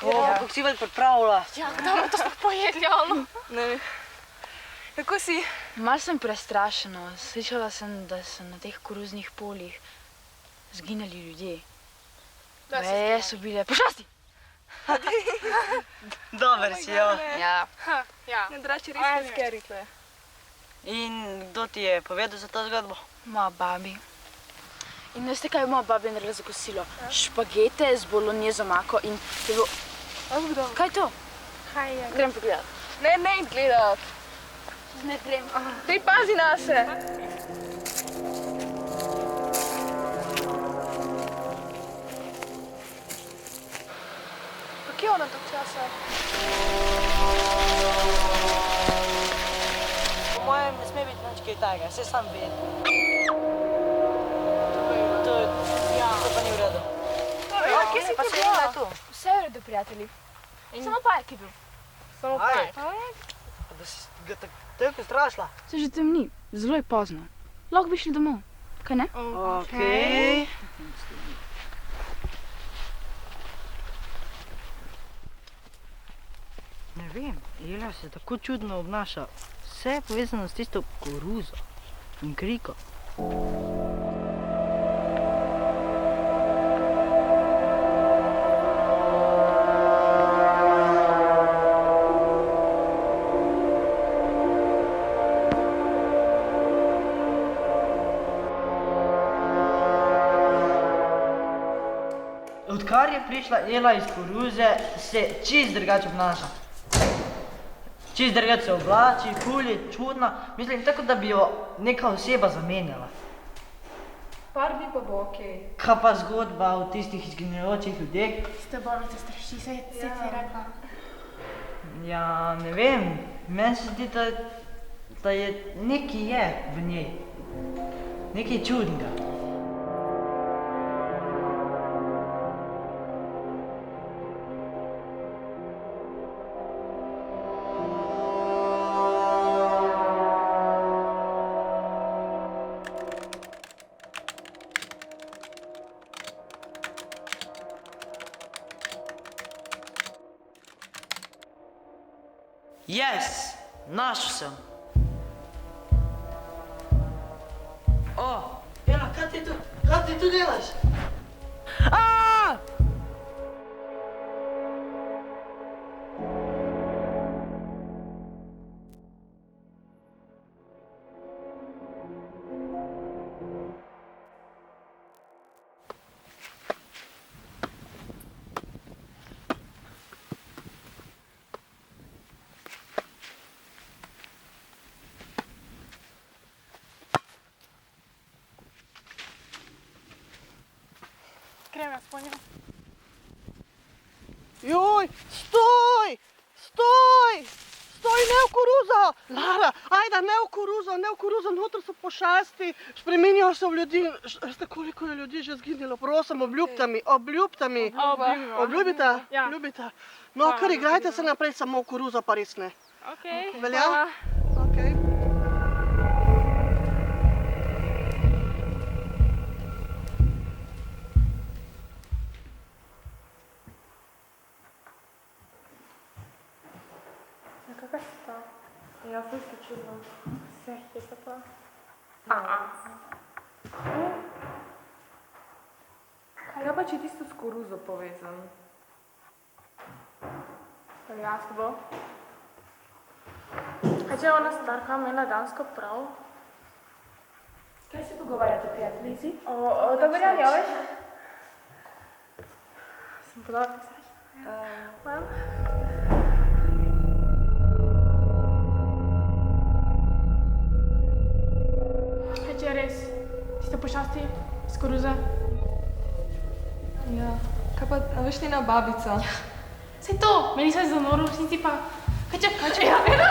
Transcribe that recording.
Kako si vel pripravila? Ja, kdaj bomo to sploh pojedli, ali? Ne. Kako si? Mal sem prestrašena. Slišala sem, da so na teh koruznih poljih zginali ljudje. Veje so bile pošasti. Dober si, jo. Ja. Ja. Ne, drači res skeri tle. In kdo ti je povedal za to zgodbo? Moja babi. In veste, kaj je moja babi naredila za kosilo? Špagete z bolonjezo mako in je bilo... Kaj je to? Kaj je? Grem pogledat. Ne gledat. Ne grem. Dej, pazi nase. Pa kje je ona tog časa? Po mojem ne sme biti nič kaj takega, saj sam vem. To pa ni v redu. Kje si Pa ti se vem, da je bila? tu. Vse je v redu, prijatelji. Samo Pajek je bil. Samo Pajek? Pajek? Da si ga tako strašila. Se že temni, zelo je pozno. Lahko bi šli domov, kaj ne? Okej. Ne vem, Ela se tako čudno obnaša. Vse je povezano s tisto koruzo in kriko. Odkar je prišla Ela iz koruze, se čist drugače obnaša. Čist drugače se oblači, ful je čudna. Mislim, tako da bi jo neka oseba zamenjala. Par dni pa bo okej. Kaj pa zgodba o tistih izginjajočih ljudeh? Ste bolj te straši, se ti rekla. Ja, ne vem. Meni se zdi, da je nekaj je v njej. Nekaj čudnega. Yes, našel sem. Ela, kaj ti tu delaš? Grem jaz po njo. Joj, stoj! Stoj! Stoj, ne v koruzo! Lara, ajde, ne v koruzo, notri so pošasti, spreminjajo se v ljudi. Veste, koliko je ljudi že zginilo? Prosim, obljubite mi. Obljubite? Ja. Ljubite. No, kar igrajte se naprej, samo v koruzo pa res ne. Okej. Velja? Okej. Kakaj si ta? Ja, ful se čudno. Vse je pa. Kaj pa če je tisto s koruzo povezan? Jaz bo. Kaj če je ona starka imela dansko prav? Kaj se pogovarjate, prijateljici? O dogovorjanju, veš? Sem podala pisač. Kaj če je res? Tiste pošasti iz koruze? Ja, kaj pa, a veš njena babica? Saj to, meni se je zanoro, v resnici pa... Kaj če... Ja, eno!